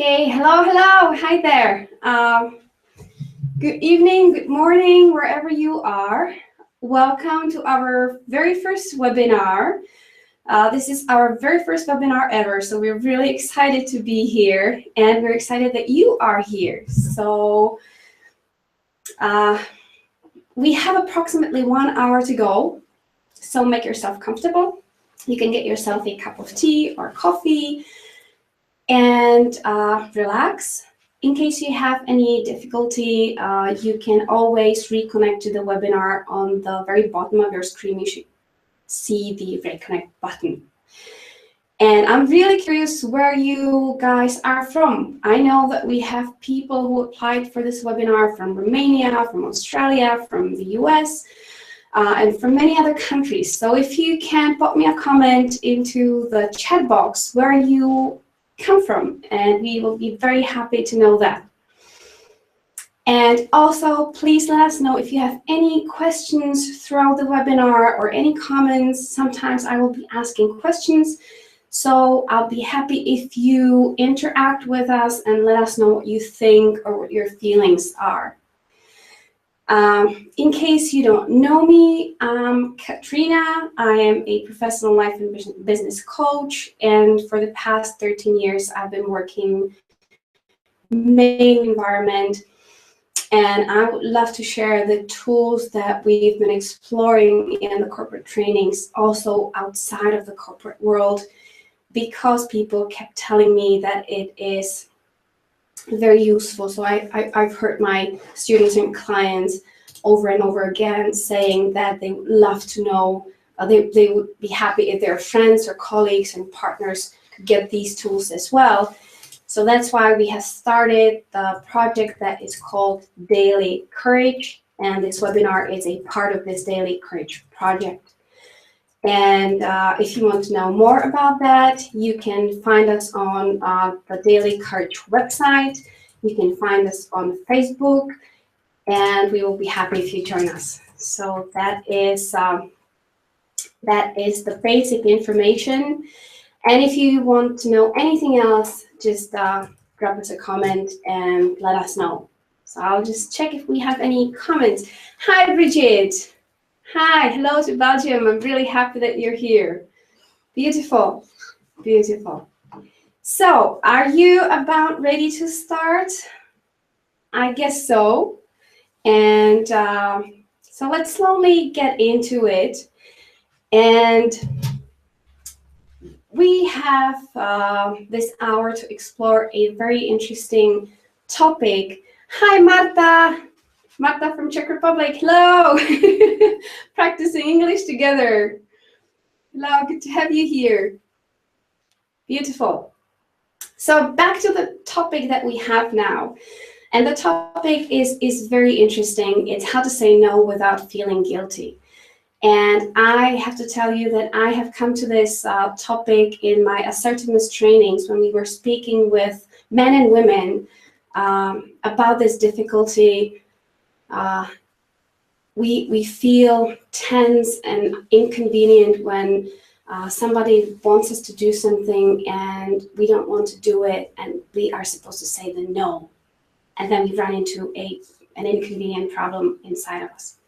Okay, hello, hello, hi there. Good evening, good morning, wherever you are. Welcome to our very first webinar. This is our very first webinar ever, so we're really excited to be here, and we're excited that you are here. So we have approximately 1 hour to go, so make yourself comfortable. You can get yourself a cup of tea or coffee and relax. In case you have any difficulty, you can always reconnect to the webinar. On the very bottom of your screen, you should see the reconnect button. And I'm really curious where you guys are from. I know that we have people who applied for this webinar from Romania, from Australia, from the US, and from many other countries. So if you can put me a comment into the chat box where you come from, and we will be very happy to know that. And also, please let us know if you have any questions throughout the webinar or any comments. Sometimes I will be asking questions, so I'll be happy if you interact with us and let us know what you think or what your feelings are. In case you don't know me, I'm Katrina. I am a professional life and business coach, and for the past 13 years, I've been working in environment, and I would love to share the tools that we've been exploring in the corporate trainings, also outside of the corporate world, because people kept telling me that it is very useful. So I've heard my students and clients over and over again saying that they would love to know, they would be happy if their friends or colleagues and partners could get these tools as well. So that's why we have started the project that is called Daily Courage, and this webinar is a part of this Daily Courage project. And if you want to know more about that, you can find us on the Daily Courage website. You can find us on Facebook, and we will be happy if you join us. So that is the basic information. And if you want to know anything else, just drop us a comment and let us know. So I'll just check if we have any comments. Hi, Bridget. Hi, hello to Belgium. I'm really happy that you're here. Beautiful, beautiful. So, are you about ready to start? I guess so. And so let's slowly get into it. And we have this hour to explore a very interesting topic. Hi, Marta. Marta from Czech Republic, hello! Practicing English together. Hello, good to have you here. Beautiful. So back to the topic that we have now. And the topic is very interesting. It's how to say no without feeling guilty. And I have to tell you that I have come to this topic in my assertiveness trainings when we were speaking with men and women about this difficulty. We feel tense and inconvenient when somebody wants us to do something and we don't want to do it, and we are supposed to say the no, and then we run into an inconvenient problem inside of us.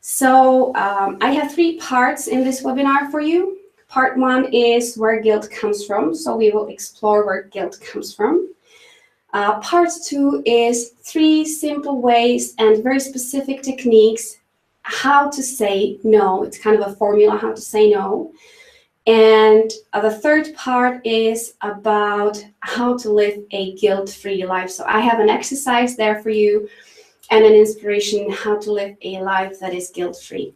So I have 3 parts in this webinar for you. Part 1 is where guilt comes from, so we will explore where guilt comes from. Part 2 is 3 simple ways and very specific techniques how to say no. It's kind of a formula how to say no. And the 3rd part is about how to live a guilt-free life. So I have an exercise there for you and an inspiration how to live a life that is guilt-free.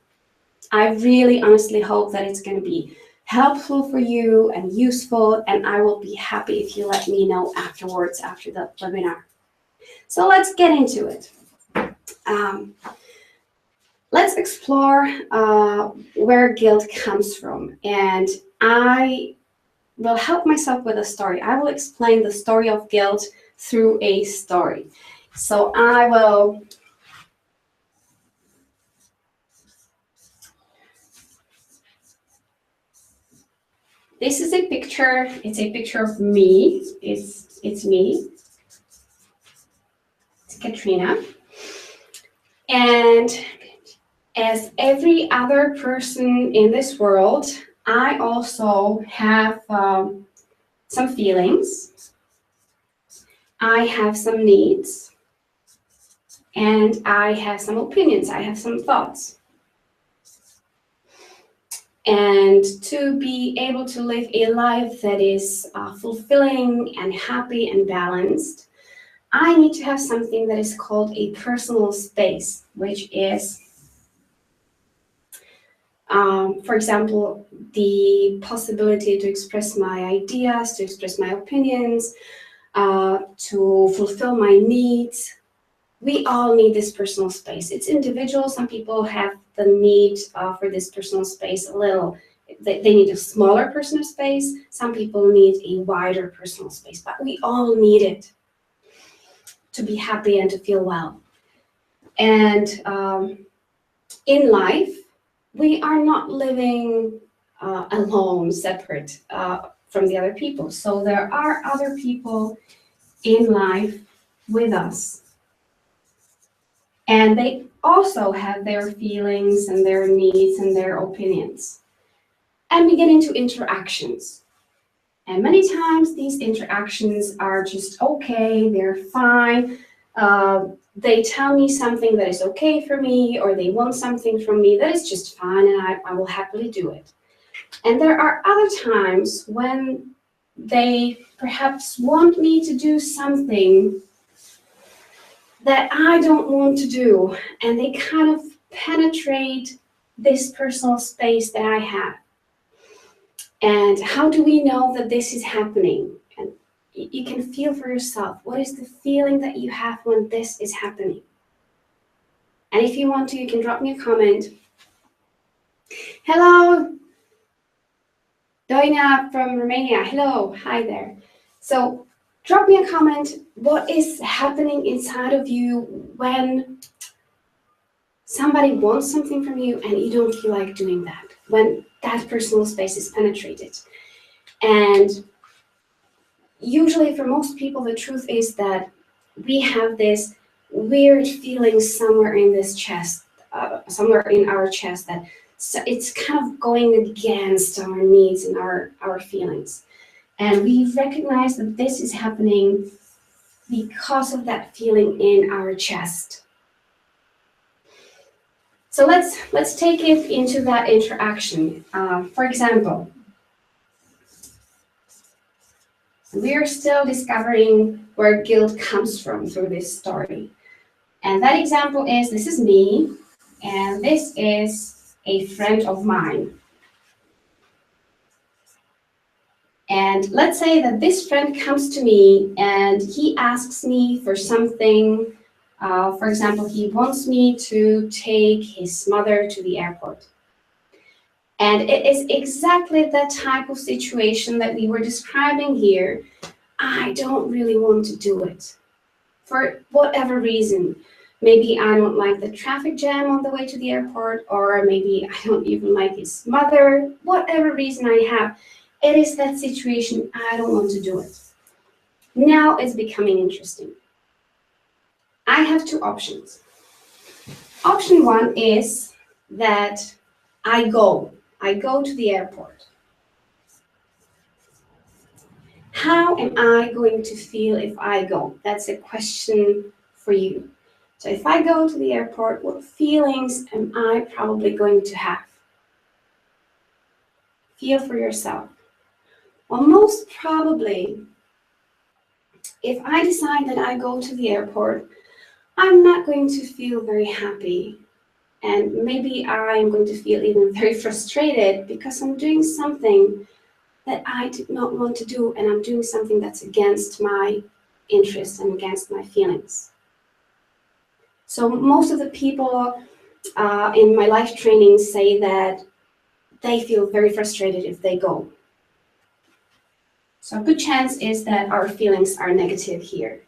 I really honestly hope that it's going to be helpful for you and useful, and I will be happy if you let me know afterwards after the webinar. So let's get into it. Let's explore where guilt comes from, and I will help myself with a story. I will explain the story of guilt through a story. So I will This is a picture. It's a picture of me. It's me. It's Katrina. And as every other person in this world, I also have some feelings. I have some needs. And I have some opinions. I have some thoughts. And to be able to live a life that is fulfilling and happy and balanced, I need to have something that is called a personal space, which is, for example, the possibility to express my ideas, to express my opinions, to fulfill my needs. We all need this personal space. It's individual. Some people have the need for this personal space a little. They need a smaller personal space. Some people need a wider personal space, but we all need it to be happy and to feel well. And in life, we are not living alone, separate from the other people. So there are other people in life with us. And they also have their feelings and their needs and their opinions. And we get into interactions. And many times these interactions are just okay, they're fine. They tell me something that is okay for me, or they want something from me that is just fine, and I will happily do it. And there are other times when they perhaps want me to do something that I don't want to do, and they kind of penetrate this personal space that I have. And how do we know that this is happening? And you can feel for yourself, what is the feeling that you have when this is happening? And if you want to, you can drop me a comment. Hello, Doina from Romania. Hello, hi there. So drop me a comment. What is happening inside of you when somebody wants something from you and you don't feel like doing that? When that personal space is penetrated. And usually for most people, the truth is that we have this weird feeling somewhere in this chest, somewhere in our chest, that it's kind of going against our needs and our feelings. And we recognize that this is happening because of that feeling in our chest. So let's take it into that interaction. For example, we are still discovering where guilt comes from through this story. And that example is, this is me, and this is a friend of mine. And let's say that this friend comes to me and he asks me for something. For example, he wants me to take his mother to the airport. And it is exactly that type of situation that we were describing here. I don't really want to do it for whatever reason. Maybe I don't like the traffic jam on the way to the airport, or maybe I don't even like his mother. Whatever reason I have, it is that situation. I don't want to do it. Now it's becoming interesting. I have two options. Option one is that I go to the airport. How am I going to feel if I go? That's a question for you. So if I go to the airport, what feelings am I probably going to have? Feel for yourself. Well, most probably, if I decide that I go to the airport, I'm not going to feel very happy. And maybe I'm going to feel even very frustrated because I'm doing something that I did not want to do, and I'm doing something that's against my interests and against my feelings. So most of the people in my life training say that they feel very frustrated if they go. So a good chance is that our feelings are negative here.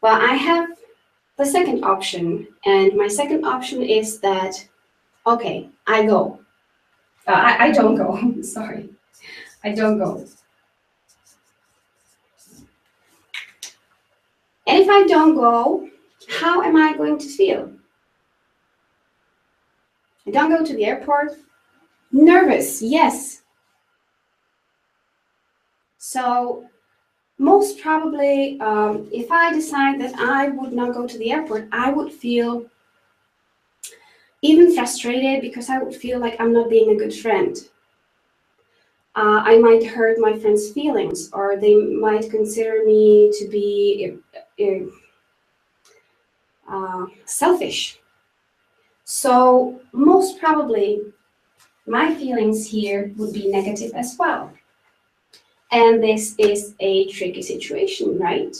Well, I have the second option, and my second option is that, okay, I go. I don't go, sorry. I don't go. And if I don't go, how am I going to feel? I don't go to the airport. Nervous, yes. So most probably, if I decide that I would not go to the airport, I would feel even frustrated because I would feel like I'm not being a good friend. I might hurt my friends' feelings, or they might consider me to be selfish. So most probably, my feelings here would be negative as well. And this is a tricky situation, right?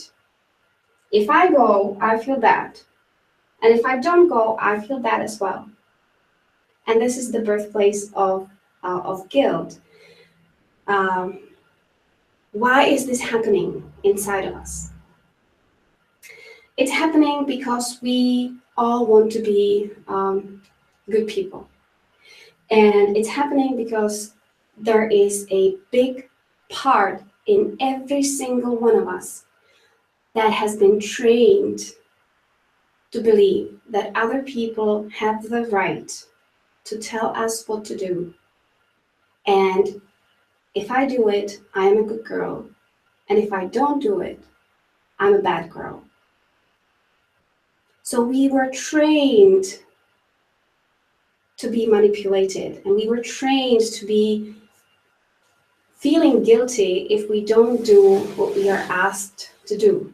If I go, I feel bad. And if I don't go, I feel bad as well. And this is the birthplace of guilt. Um, why is this happening inside of us? It's happening because we all want to be good people. And it's happening because there is a big part in every single one of us that has been trained to believe that other people have the right to tell us what to do. And if I do it, I am a good girl. And if I don't do it, I'm a bad girl. So we were trained to be manipulated, and we were trained to be feeling guilty if we don't do what we are asked to do.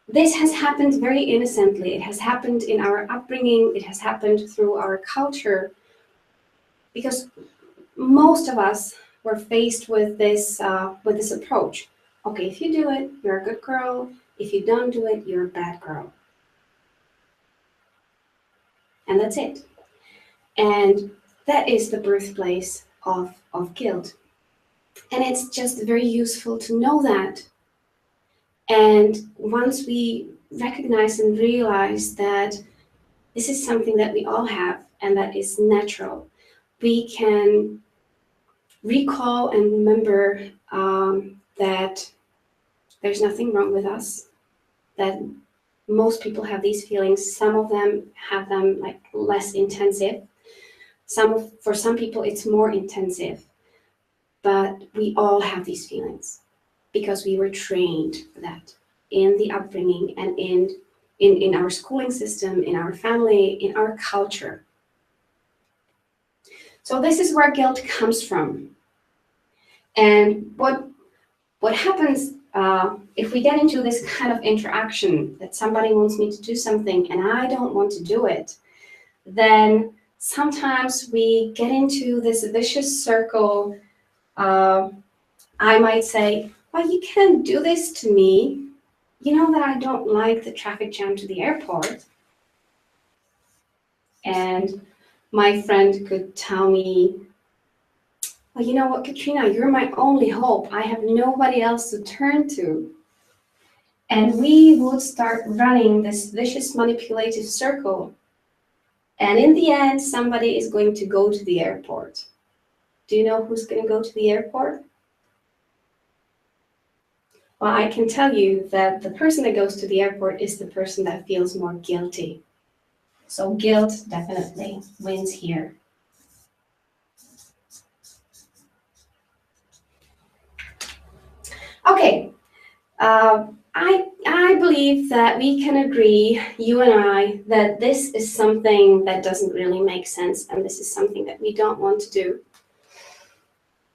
This has happened very innocently. It has happened in our upbringing. It has happened through our culture, because most of us were faced with this approach. Okay, if you do it, you're a good girl. If you don't do it, you're a bad girl. And that's it. And that is the birthplace of guilt. And it's just very useful to know that. And once we recognize and realize that this is something that we all have and that is natural, we can recall and remember that there's nothing wrong with us, that most people have these feelings. Some of them have them like less intensive. For some people, it's more intensive. But we all have these feelings because we were trained for that in the upbringing and in our schooling system, in our family, in our culture. So this is where guilt comes from. And what happens if we get into this kind of interaction that somebody wants me to do something and I don't want to do it, then sometimes we get into this vicious circle. I might say, well, you can't do this to me. You know that I don't like the traffic jam to the airport. And my friend could tell me, well, you know what, Katrina, you're my only hope. I have nobody else to turn to. And we would start running this vicious manipulative circle. And in the end, somebody is going to go to the airport. Do you know who's going to go to the airport? Well, I can tell you that the person that goes to the airport is the person that feels more guilty. So guilt definitely wins here. Okay, I believe that we can agree, you and I, that this is something that doesn't really make sense, and this is something that we don't want to do.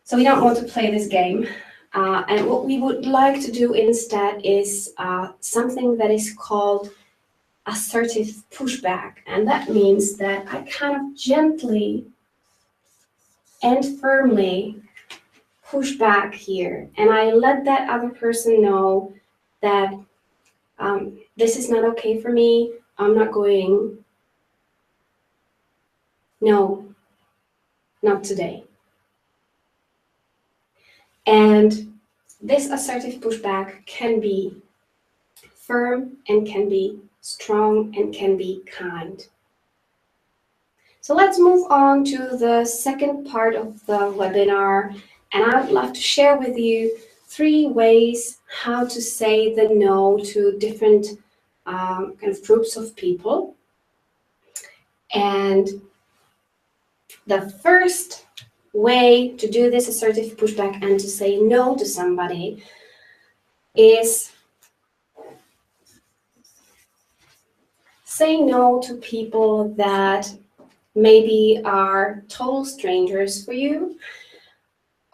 So we don't want to play this game. And what we would like to do instead is something that is called assertive pushback. And that means that I kind of gently and firmly push back here. And I let that other person know that this is not okay for me. I'm not going. No, not today. And this assertive pushback can be firm and can be strong and can be kind. So let's move on to the second part of the webinar, And I would love to share with you 3 ways how to say the no to different kind of groups of people. And the first way to do this assertive pushback and to say no to somebody is say no to people that maybe are total strangers for you,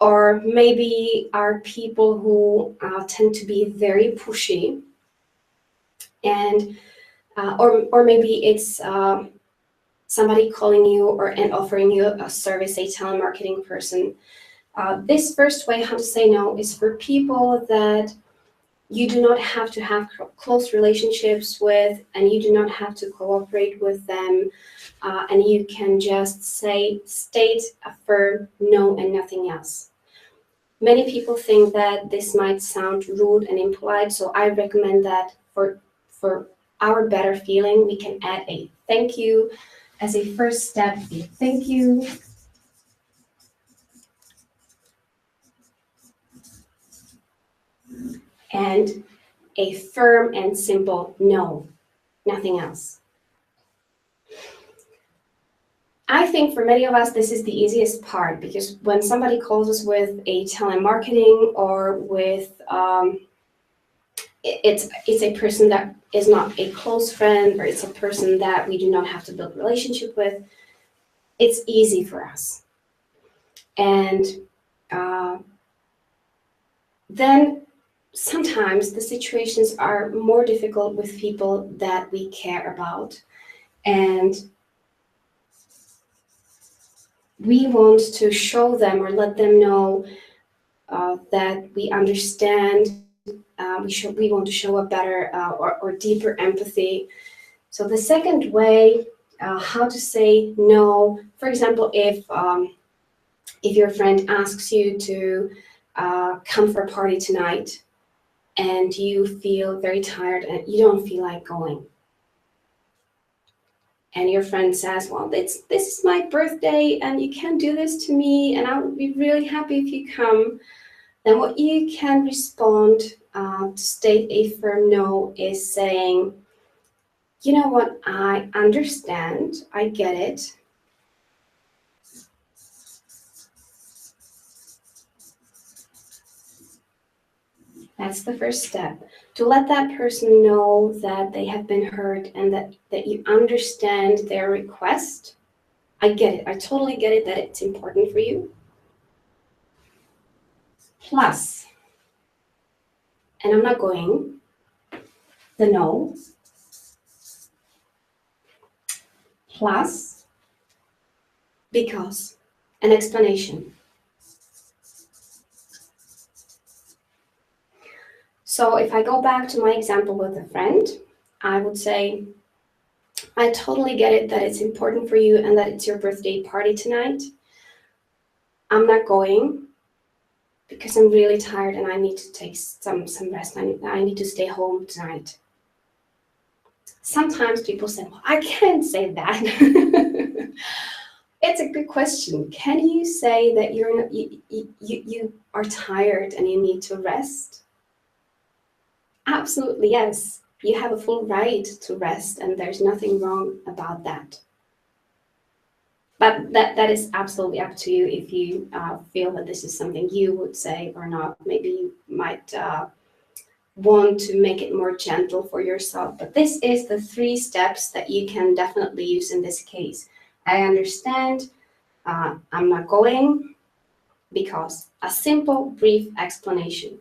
or maybe are people who tend to be very pushy, and or maybe it's somebody calling you and offering you a service, a telemarketing person. This first way how to say no is for people that you do not have to have close relationships with, and you do not have to cooperate with them, and you can just state a firm no and nothing else. Many people think that this might sound rude and impolite, so I recommend that for our better feeling, we can add a thank you as a first step. Thank you. And a firm and simple no, nothing else. I think for many of us, this is the easiest part, because when somebody calls us with a telemarketing or with, it's a person that is not a close friend, or it's a person that we do not have to build a relationship with, it's easy for us. And then sometimes the situations are more difficult with people that we care about, and we want to show them or let them know that we understand. We want to show a better or deeper empathy. So the second way how to say no, for example, if your friend asks you to come for a party tonight, and you feel very tired and you don't feel like going, and your friend says, well, this is my birthday and you can't do this to me, and I would be really happy if you come, then what you can respond to state a firm no is saying, you know what, I understand, I get it. That's the first step, to let that person know that they have been heard and that you understand their request. I get it, I totally get it that it's important for you. Plus, and I'm not going, the no, plus, because, an explanation. So if I go back to my example with a friend, I would say, I totally get it that it's important for you and that it's your birthday party tonight. I'm not going because I'm really tired and I need to take some rest. I need to stay home tonight. Sometimes people say, well, I can't say that. It's a good question. Can you say that you are tired and you need to rest? Absolutely, yes. You have a full right to rest, and there's nothing wrong about that. But that is absolutely up to you if you feel that this is something you would say or not. Maybe you might want to make it more gentle for yourself. But this is the 3 steps that you can definitely use in this case. I understand, I'm not going, because a simple, brief explanation.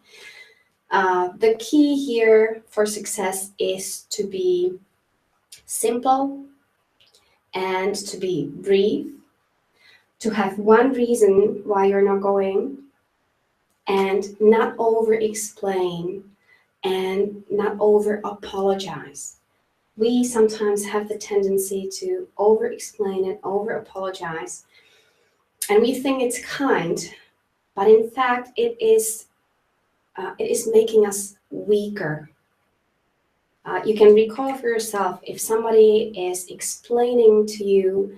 The key here for success is to be simple and to be brief, to have one reason why you're not going, and not over explain and not over apologize. We sometimes have the tendency to over explain and over apologize, and we think it's kind, but in fact it is making us weaker. You can recall for yourself, if somebody is explaining to you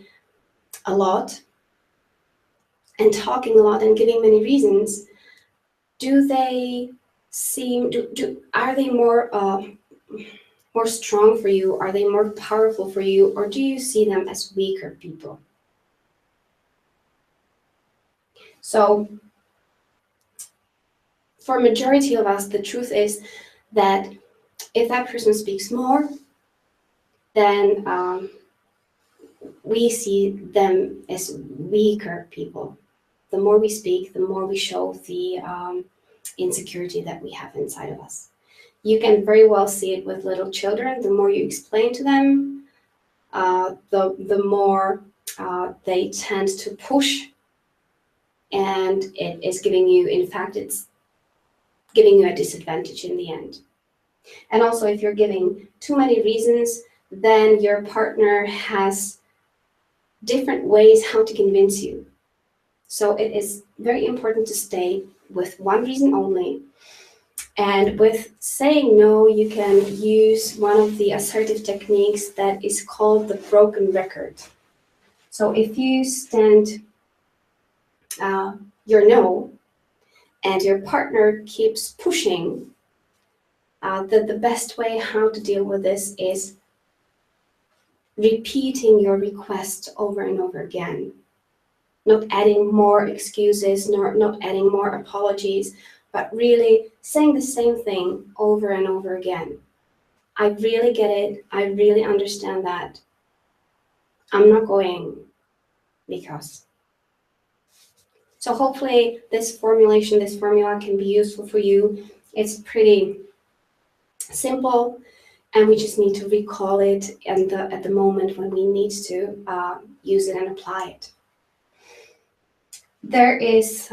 a lot and talking a lot and giving many reasons, do they seem, are they more strong for you? Are they more powerful for you? Or do you see them as weaker people? So for a majority of us, the truth is that if that person speaks more, then we see them as weaker people. The more we speak, the more we show the insecurity that we have inside of us. You can very well see it with little children. The more you explain to them, the more they tend to push, and it is giving you, in fact, it's giving you a disadvantage in the end. And also, if you're giving too many reasons, then your partner has different ways how to convince you. So it is very important to stay with one reason only. And with saying no, you can use one of the assertive techniques that is called the broken record. So if you stand your no and your partner keeps pushing, the best way how to deal with this is repeating your request over and over again. Not adding more excuses, not adding more apologies, but really saying the same thing over and over again. I really get it. I really understand that. I'm not going because. So hopefully this formula can be useful for you. It's pretty simple, and we just need to recall it at the moment when we need to use it and apply it. There is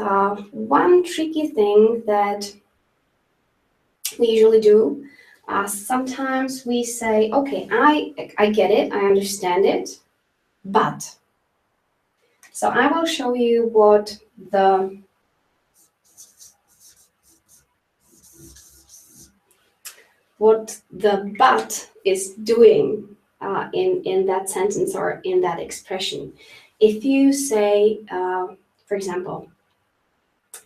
one tricky thing that we usually do. Sometimes we say, okay, I get it, I understand it, but. So I will show you what the but is doing in that sentence or in that expression. If you say, for example,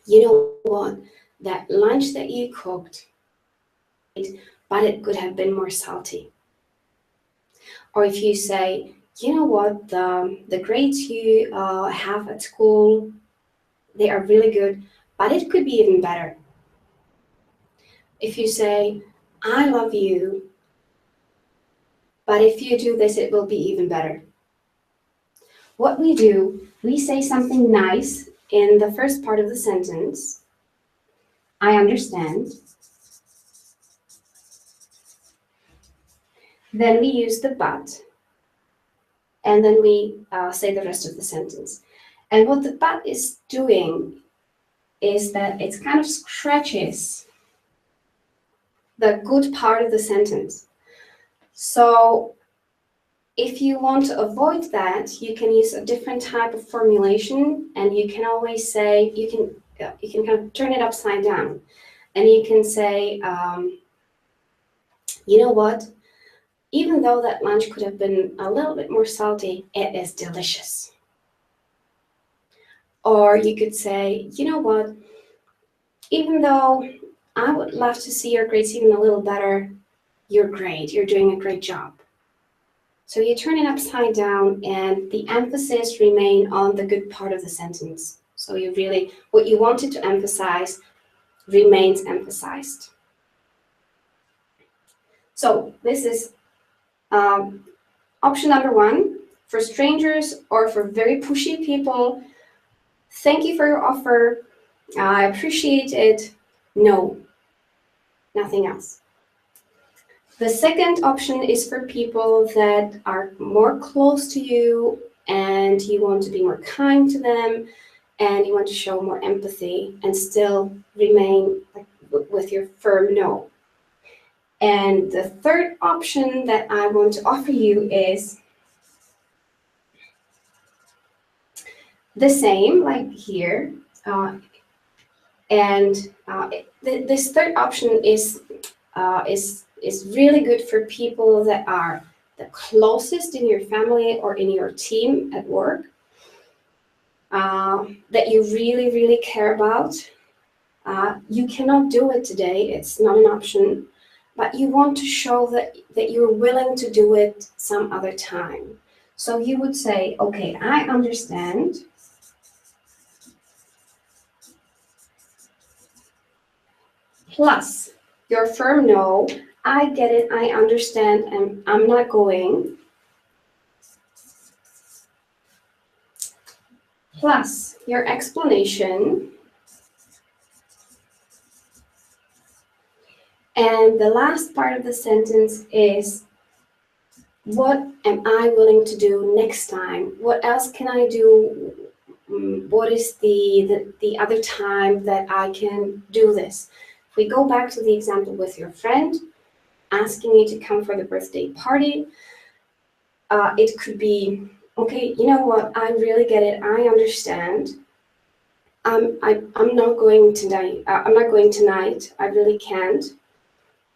you know what, that lunch that you cooked, but it could have been more salty. Or if you say, you know what, the grades you have at school, they are really good, but it could be even better. If you say, I love you, but if you do this, it will be even better. What we do, we say something nice in the first part of the sentence. I understand. Then we use the but, and then we say the rest of the sentence. And what the but is doing is that it kind of scratches the good part of the sentence. So if you want to avoid that, you can use a different type of formulation, and you can always say, you can kind of turn it upside down, and you can say, you know what, even though that lunch could have been a little bit more salty, it is delicious. Or you could say, you know what, even though I would love to see your grades even a little better, you're great, you're doing a great job. So you turn it upside down, and the emphasis remain on the good part of the sentence. So you really, what you wanted to emphasize remains emphasized. So this is option number one. For strangers or for very pushy people, thank you for your offer. I appreciate it. No, nothing else. The second option is for people that are more close to you and you want to be more kind to them and you want to show more empathy and still remain with your firm no. And the third option that I want to offer you is the same, like here. This third option is really good for people that are the closest in your family or in your team at work. that you really, really care about. You cannot do it today, it's not an option, but you want to show that you're willing to do it some other time. So you would say, okay, I understand. Plus your firm no, I get it, I understand, and I'm not going. Plus your explanation. And the last part of the sentence is, what am I willing to do next time? What else can I do? What is the other time that I can do this? If we go back to the example with your friend asking you to come for the birthday party, it could be, okay, you know what, I really get it, I understand. I'm not going tonight. I'm not going tonight. I really can't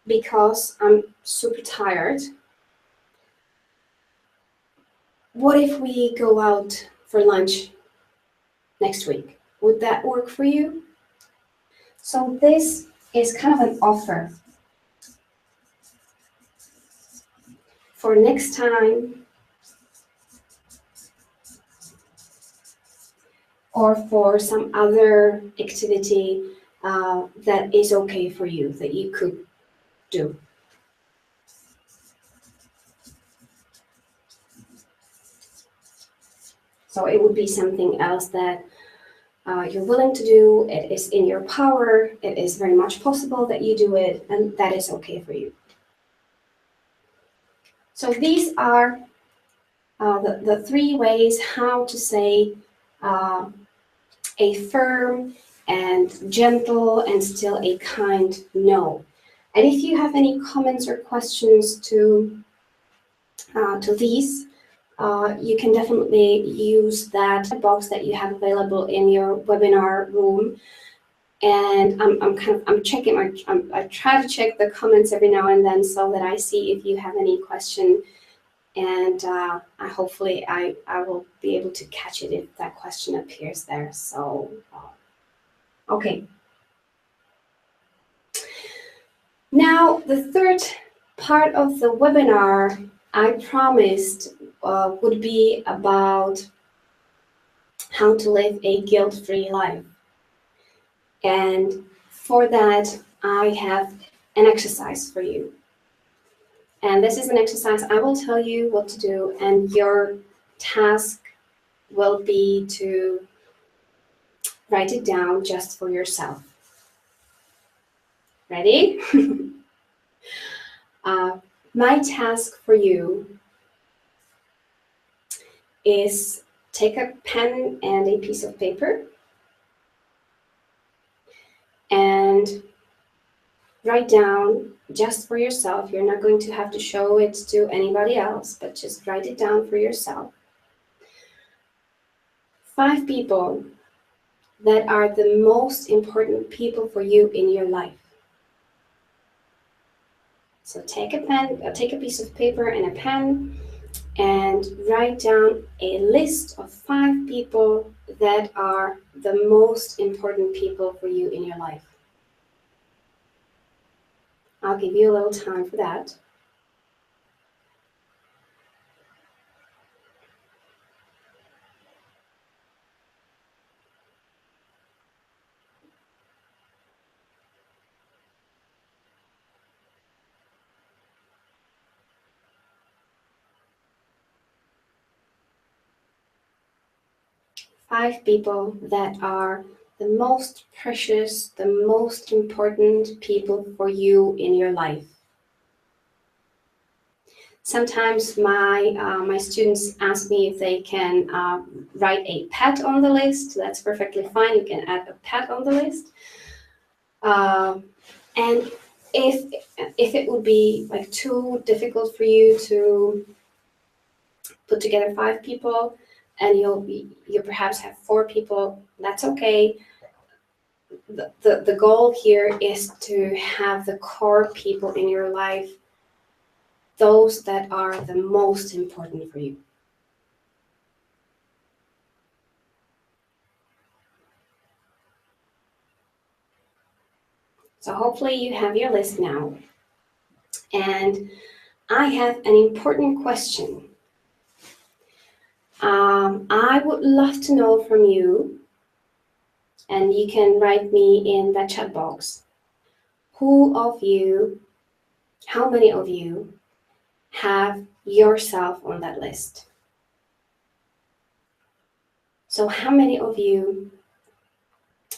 because I'm super tired. What if we go out for lunch next week? Would that work for you? So this is kind of an offer for next time, or for some other activity that is okay for you, that you could do. So it would be something else that you're willing to do, it is in your power, it is very much possible that you do it, and that is okay for you. So these are the three ways how to say a firm and gentle and still a kind no. And if you have any comments or questions to these, you can definitely use that box that you have available in your webinar room. And I try to check the comments every now and then so that I see if you have any question. And hopefully I will be able to catch it if that question appears there. So, okay. Now, the third part of the webinar I promised would be about how to live a guilt-free life. And for that, I have an exercise for you. And this is an exercise I will tell you what to do, and your task will be to write it down just for yourself. Ready? My task for you is take a pen and a piece of paper and write down just for yourself. You're not going to have to show it to anybody else, but just write it down for yourself. 5 people that are the most important people for you in your life. So take a pen, take a piece of paper and a pen and write down a list of 5 people that are the most important people for you in your life. I'll give you a little time for that. Five people that are the most precious, the most important people for you in your life. Sometimes my students ask me if they can write a pet on the list. That's perfectly fine. You can add a pet on the list. And if it would be like too difficult for you to put together 5 people, and you perhaps have 4 people, that's okay. The goal here is to have the core people in your life, those that are the most important for you. So hopefully you have your list now. And I have an important question. I would love to know from you, and you can write me in the chat box, how many of you have yourself on that list? So how many of you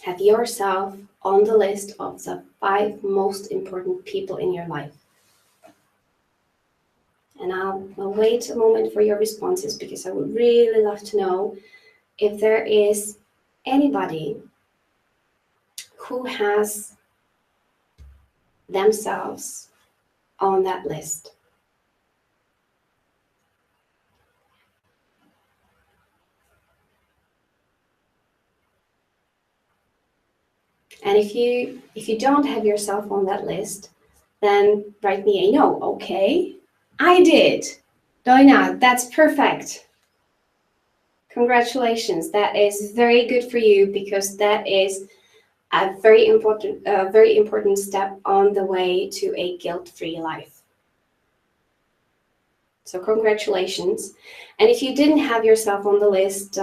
have yourself on the list of the 5 most important people in your life? And I'll wait a moment for your responses, because I would really love to know if there is anybody who has themselves on that list. And if you don't have yourself on that list, then write me a no. Okay, I did. Doina, that's perfect. Congratulations. That is very good for you, because that is a very important step on the way to a guilt-free life. So congratulations. And if you didn't have yourself on the list,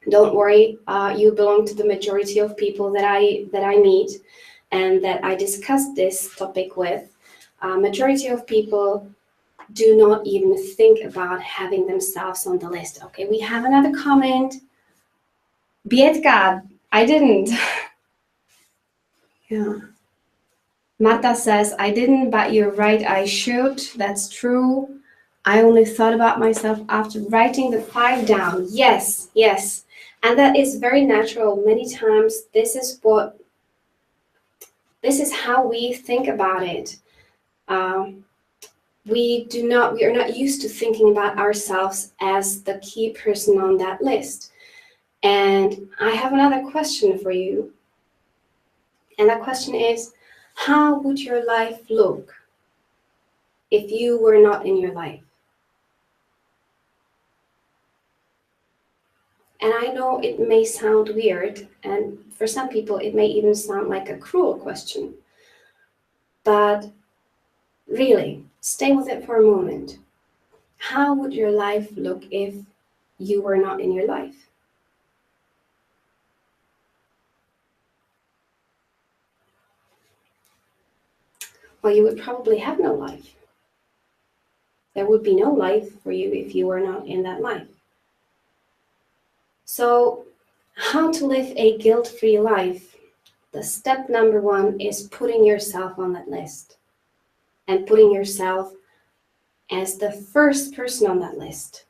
don't worry. You belong to the majority of people that I meet and that I discuss this topic with. Majority of people do not even think about having themselves on the list. Okay, we have another comment. Bietka, I didn't. Yeah. Marta says, I didn't, but you're right, I should. That's true. I only thought about myself after writing the 5 down. Yes, yes. And that is very natural. Many times this is how we think about it. We are not used to thinking about ourselves as the key person on that list. And I have another question for you. And that question is, how would your life look if you were not in your life? And I know it may sound weird, and for some people it may even sound like a cruel question. But really, stay with it for a moment. How would your life look if you were not in your life? Well, you would probably have no life. There would be no life for you if you were not in that life. So, how to live a guilt-free life? The step number 1 is putting yourself on that list and putting yourself as the first person on that list.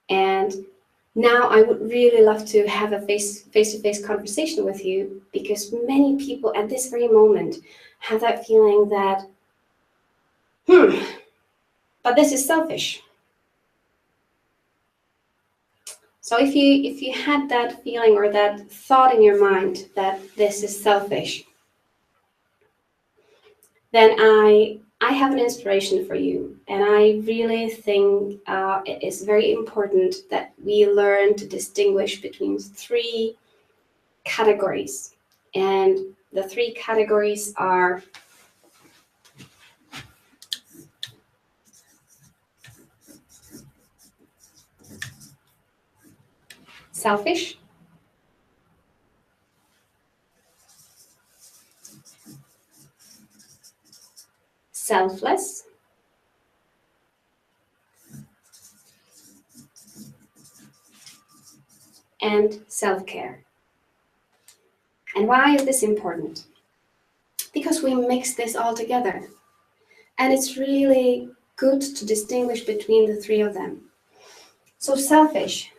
And now I would really love to have a face-to-face conversation with you, because many people at this very moment have that feeling that, but this is selfish. So if you had that feeling or that thought in your mind that this is selfish, then I have an inspiration for you. And I really think it is very important that we learn to distinguish between 3 categories. And the 3 categories are selfish, selfless, and self-care. And why is this important? Because we mix this all together. And it's really good to distinguish between the 3 of them. So selfish.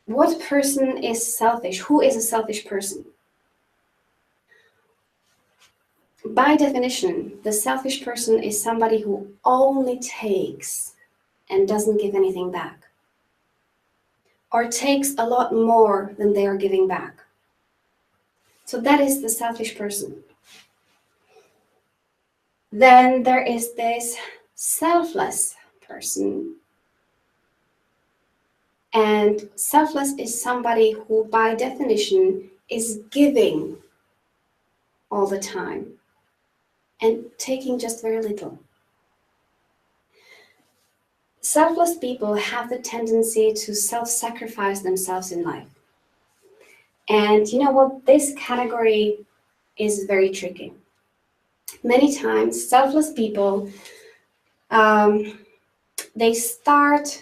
What person is selfish? Who is a selfish person? By definition, the selfish person is somebody who only takes and doesn't give anything back, or takes a lot more than they are giving back. So that is the selfish person. Then there is this selfless person. And selfless is somebody who, by definition, is giving all the time and taking just very little. Selfless people have the tendency to self-sacrifice themselves in life. And you know what? This category is very tricky. Many times, selfless people, they start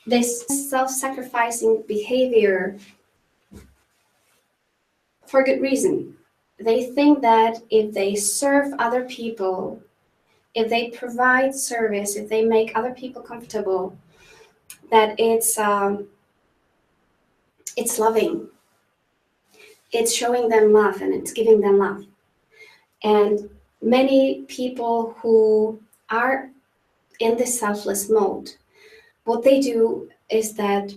this self-sacrificing behavior for good reason. They think that if they serve other people, if they provide service, if they make other people comfortable, that it's loving. It's showing them love and it's giving them love. And many people who are in this selfless mode, what they do is that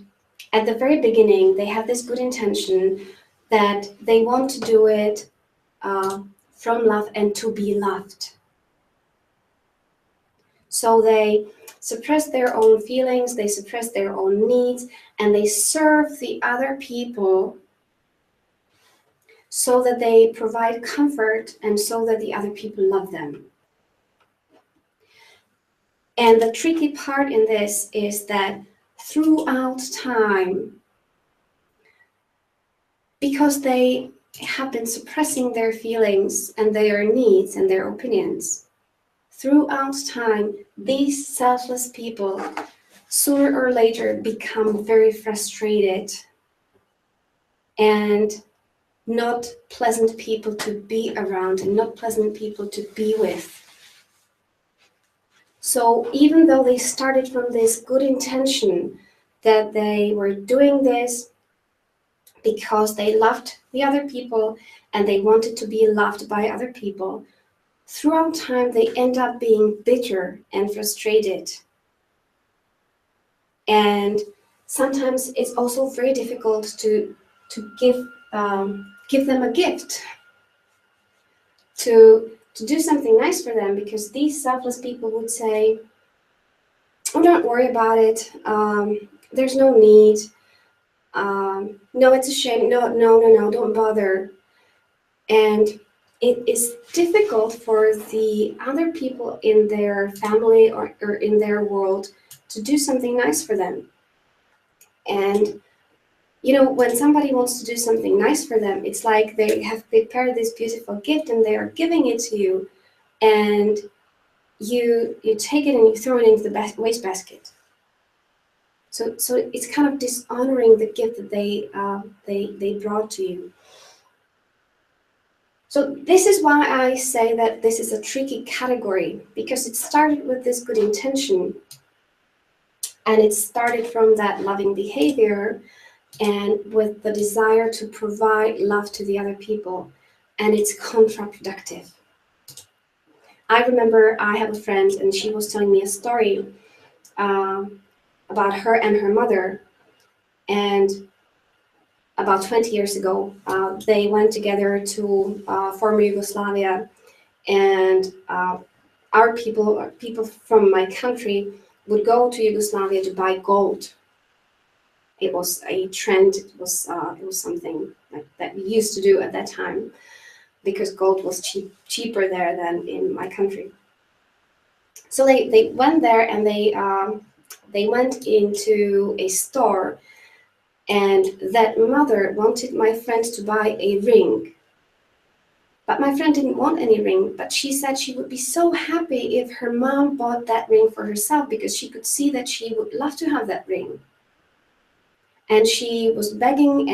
at the very beginning, they have this good intention that they want to do it from love and to be loved. So they suppress their own feelings, they suppress their own needs, and they serve the other people so that they provide comfort and so that the other people love them. And the tricky part in this is that throughout time, because they have been suppressing their feelings and their needs and their opinions, throughout time, these selfless people sooner or later become very frustrated and not pleasant people to be around and not pleasant people to be with. So even though they started from this good intention that they were doing this because they loved the other people and they wanted to be loved by other people, throughout time they end up being bitter and frustrated. And sometimes it's also very difficult to give them a gift, to do something nice for them, because these selfless people would say, oh, don't worry about it, there's no need, no, it's a shame, no, don't bother. And it is difficult for the other people in their family or in their world to do something nice for them. And you know, when somebody wants to do something nice for them, it's like they have prepared this beautiful gift and they are giving it to you, and you take it and you throw it into the wastebasket. So it's kind of dishonoring the gift that they brought to you. So this is why I say that this is a tricky category, because it started with this good intention, and it started from that loving behavior and with the desire to provide love to the other people, and it's counterproductive. I remember I have a friend, and she was telling me a story about her and her mother, and about 20 years ago, they went together to former Yugoslavia, and our people from my country would go to Yugoslavia to buy gold. It was a trend. It was something that we used to do at that time, because gold was cheaper there than in my country. So they went there, and they went into a store, and that mother wanted my friend to buy a ring. But my friend didn't want any ring, but she said she would be so happy if her mom bought that ring for herself, because she could see that she would love to have that ring. And she was begging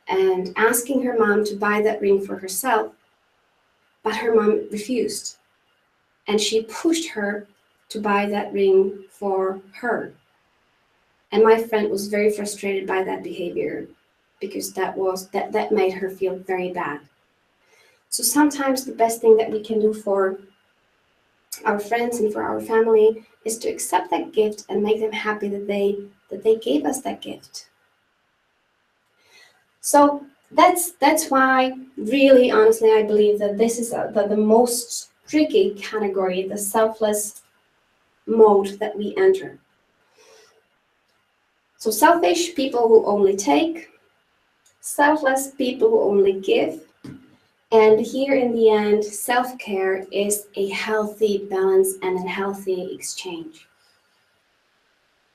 and asking her mom to buy that ring for herself, but her mom refused. And she pushed her to buy that ring for her. And my friend was very frustrated by that behavior, because that made her feel very bad. So sometimes the best thing that we can do for our friends and for our family is to accept that gift and make them happy that they gave us that gift. So that's why, really, honestly, I believe that this is the most tricky category, the selfless mode that we enter. So selfish people who only take, selfless people who only give, and here in the end, self-care is a healthy balance and a healthy exchange.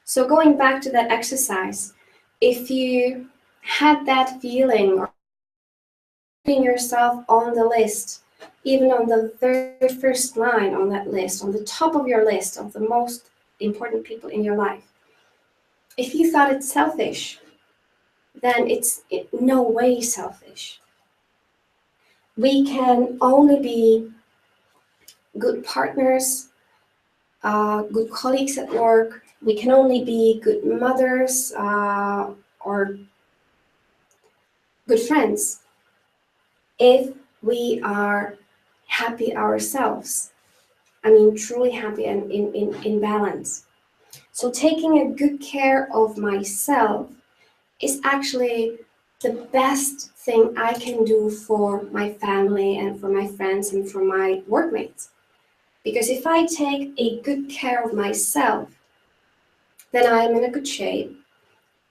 So going back to that exercise, if you had that feeling or putting yourself on the list, even on the very first line on that list, on the top of your list of the most important people in your life, if you thought it's selfish, then it's in no way selfish. We can only be good partners, good colleagues at work. We can only be good mothers or good friends if we are happy ourselves. I mean, truly happy and in balance. So taking a good care of myself is actually the best thing I can do for my family and for my friends and for my workmates. Because if I take a good care of myself, then I'm in a good shape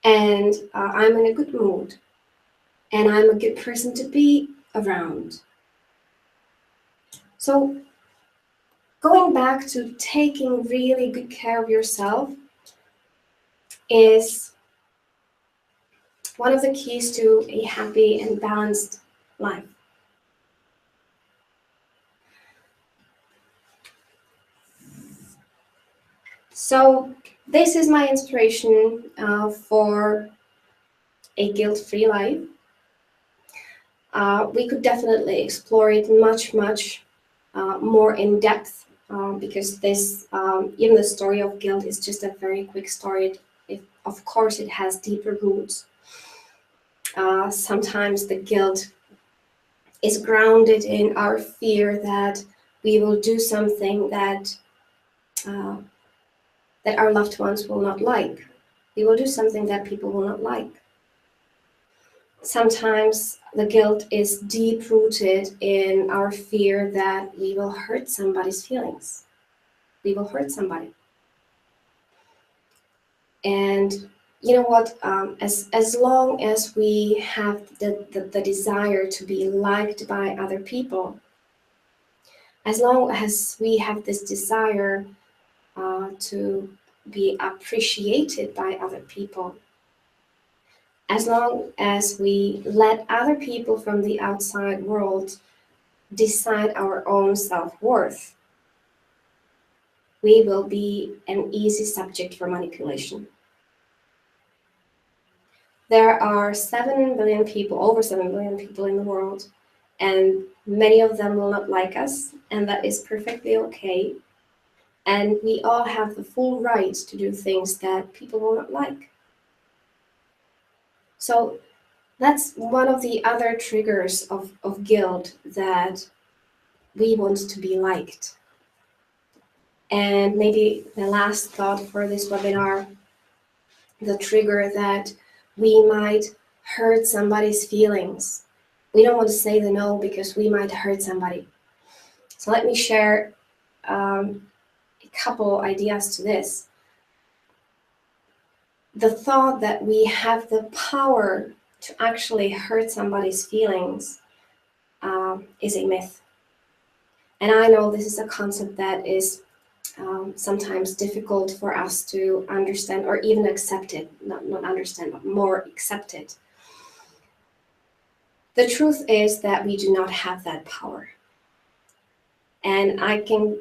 and I'm in a good mood and I'm a good person to be around. So going back to taking really good care of yourself is one of the keys to a happy and balanced life. So this is my inspiration for a guilt-free life. We could definitely explore it much more in depth because this, even the story of guilt is just a very quick story. Of course, it has deeper roots. Sometimes the guilt is grounded in our fear that we will do something that our loved ones will not like. We will do something that people will not like. Sometimes the guilt is deep-rooted in our fear that we will hurt somebody's feelings. We will hurt somebody. And you know what? As long as we have the desire to be liked by other people, as long as we have this desire to be appreciated by other people, as long as we let other people from the outside world decide our own self-worth, we will be an easy subject for manipulation. There are 7 billion people, over 7 billion people in the world, and many of them will not like us, and that is perfectly okay. And we all have the full right to do things that people will not like. So that's one of the other triggers of guilt, that we want to be liked. And maybe the last thought for this webinar, the trigger that we might hurt somebody's feelings. We don't want to say the no because we might hurt somebody. So let me share a couple ideas to this. The thought that we have the power to actually hurt somebody's feelings is a myth. And I know this is a concept that is sometimes difficult for us to understand or even accept it, not understand, but more accept it. The truth is that we do not have that power. And I can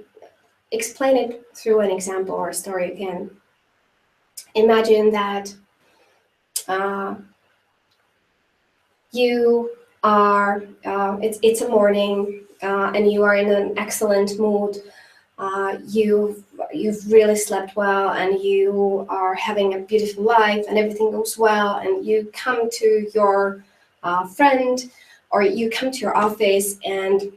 explain it through an example or a story again. Imagine that you are, it's a morning and you are in an excellent mood. You've really slept well and you are having a beautiful life and everything goes well, and you come to your friend, or you come to your office and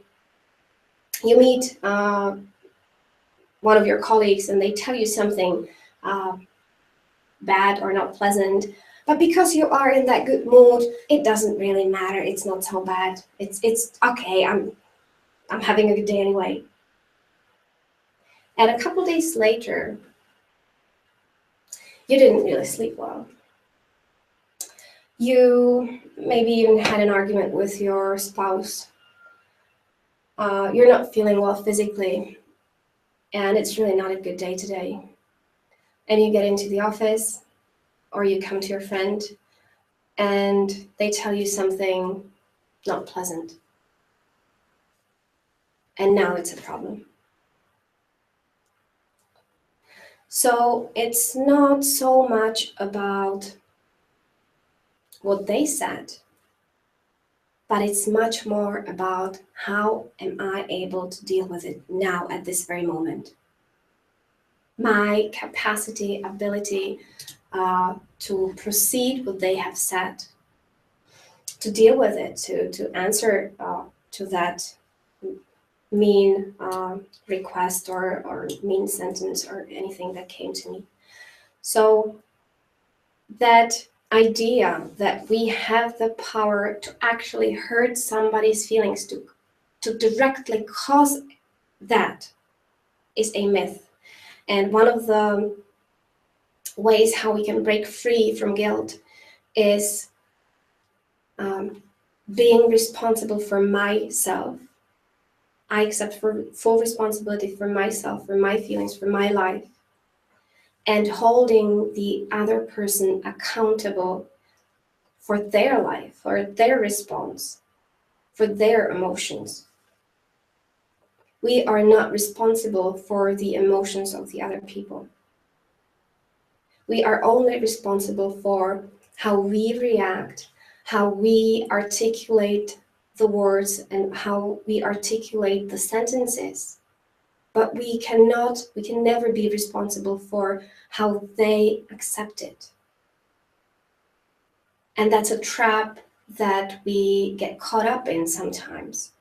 you meet one of your colleagues and they tell you something bad or not pleasant, but because you are in that good mood, it doesn't really matter. It's not so bad. It's okay. I'm having a good day anyway. And a couple days later, you didn't really sleep well. You maybe even had an argument with your spouse. You're not feeling well physically, and it's really not a good day today. And you get into the office, or you come to your friend, and they tell you something not pleasant. And now it's a problem. So it's not so much about what they said, but it's much more about how am I able to deal with it now at this very moment. My capacity, ability to proceed what they have said, to deal with it, to answer to that mean request or mean sentence or anything that came to me. So that idea that we have the power to actually hurt somebody's feelings, to directly cause that, is a myth. And one of the ways how we can break free from guilt is being responsible for myself. I accept full responsibility for myself, for my feelings, for my life, and holding the other person accountable for their life, for their response, for their emotions. We are not responsible for the emotions of the other people. We are only responsible for how we react, how we articulate the words, and how we articulate the sentences. But we can never be responsible for how they accept it. And that's a trap that we get caught up in sometimes,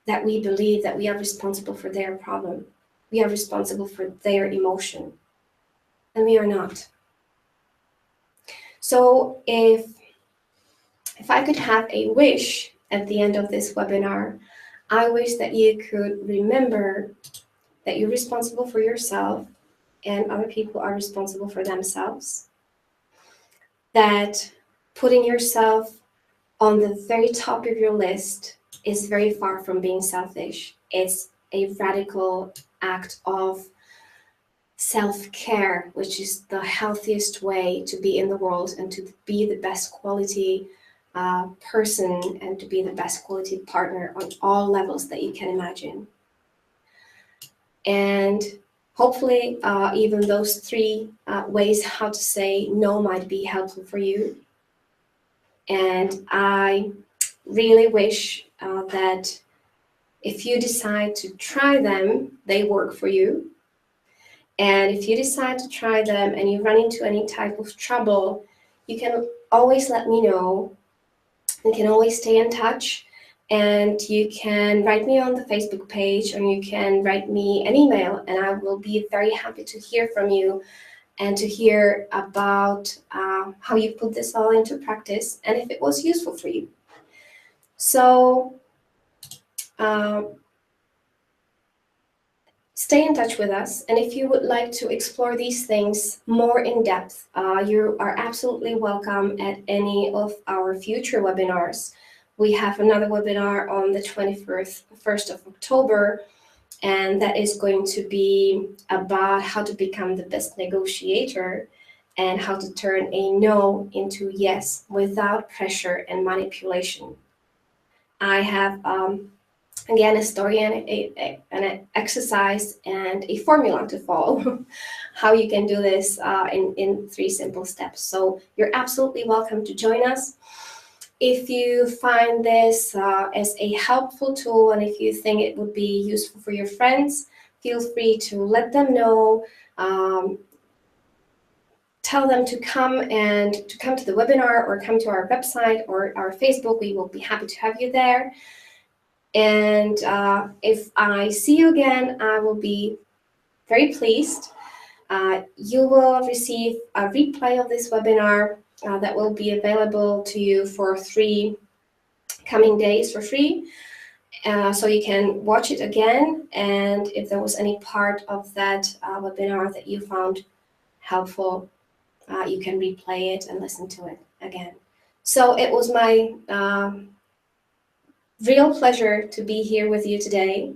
that we believe that we are responsible for their problem. We are responsible for their emotion, and we are not. So if I could have a wish at the end of this webinar, I wish that you could remember that you're responsible for yourself and other people are responsible for themselves. That putting yourself on the very top of your list is very far from being selfish. It's a radical act of self-care, which is the healthiest way to be in the world and to be the best quality person and to be the best quality partner on all levels that you can imagine. And hopefully even those three ways how to say no might be helpful for you. And I really wish that if you decide to try them, they work for you. And if you decide to try them and you run into any type of trouble, you can always let me know. You can always stay in touch, and you can write me on the Facebook page, or you can write me an email, and I will be very happy to hear from you and to hear about how you put this all into practice and if it was useful for you. So stay in touch with us, and if you would like to explore these things more in depth, you are absolutely welcome at any of our future webinars. We have another webinar on the 21st of October, and that is going to be about how to become the best negotiator and how to turn a no into yes without pressure and manipulation. I have again, a story and an exercise and a formula to follow, how you can do this in 3 simple steps. So you're absolutely welcome to join us. If you find this as a helpful tool and if you think it would be useful for your friends, feel free to let them know. Tell them to come to the webinar or come to our website or our Facebook. We will be happy to have you there. And if I see you again, I will be very pleased. You will receive a replay of this webinar that will be available to you for 3 coming days for free. So you can watch it again. And if there was any part of that webinar that you found helpful, you can replay it and listen to it again. So it was my real pleasure to be here with you today.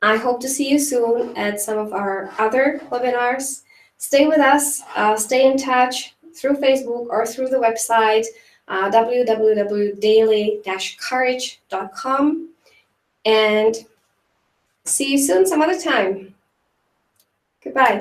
I hope to see you soon at some of our other webinars. Stay with us, stay in touch through Facebook or through the website www.daily-courage.com, and see you soon some other time. Goodbye.